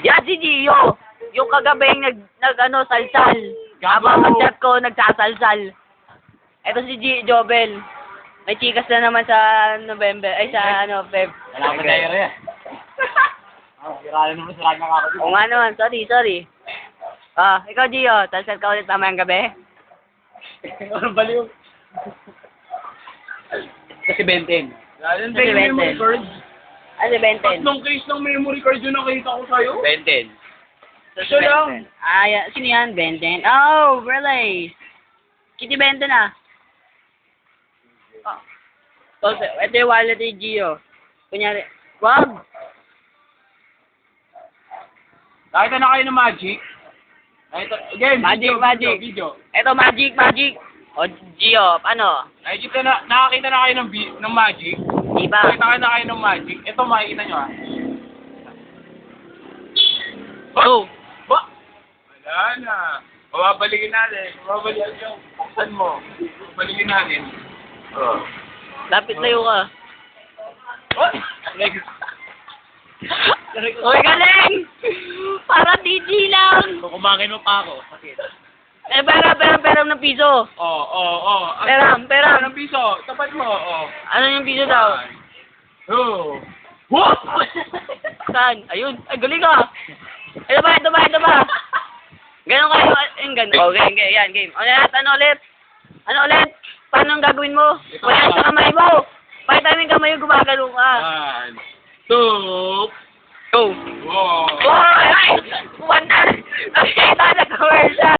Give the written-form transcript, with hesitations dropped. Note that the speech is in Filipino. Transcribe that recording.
Yan si Gio. Yung kagabing nag salsal. Habang mag-chat ko, nagsasalsal. Ito si Jobel. May chikas na naman sa November. Ay, sa Feb. Wala pa tayo rin. Siraan naman siraan na ako. Oo nga naman. Sorry. Ikaw Gio. Salsal ka ulit mamayang gabi? Anong baliw? Kasi 20. Yan, Kasi memory 20. card. Ano, 20? Tatlong case ng memory card yung nakita ko sa'yo. 20. Ito lang. Sino yan? Benten. Oh, really? Kitty Benten ah. So, ito yung wallet ni Gio. Kunyari, wag! Nakita na kayo ng magic? Again, Magic. Video. Ito, magic. O, Gio, ano? Nakakita na kayo ng magic? Di ba? Nakita na kayo ng magic? Ito, makikita nyo ah. Oh! Ba? Wala na. Babalikin natin. Babalikin yung buksan mo. Babalikin natin. Oh. Lapit layo ka. What? Next. Uy, galing! Para DG lang! Kukumangin mo pa ako. Bakit? Peram ng piso. Oh. Peram. Anong piso? Tapat mo. Oh. Ano yung piso daw? Oh. What? Saan? Ayun. Ay, galing ka! Ito ba? Ganon kayo. Okay, yan, game. Ano ulit? Paano ang gagawin mo? Wala sa kamay mo! Pakita mo yung kamay mo, gumagano ka. 1, 2, Go! wow. Oh, ay! One na! Nakita na commercial!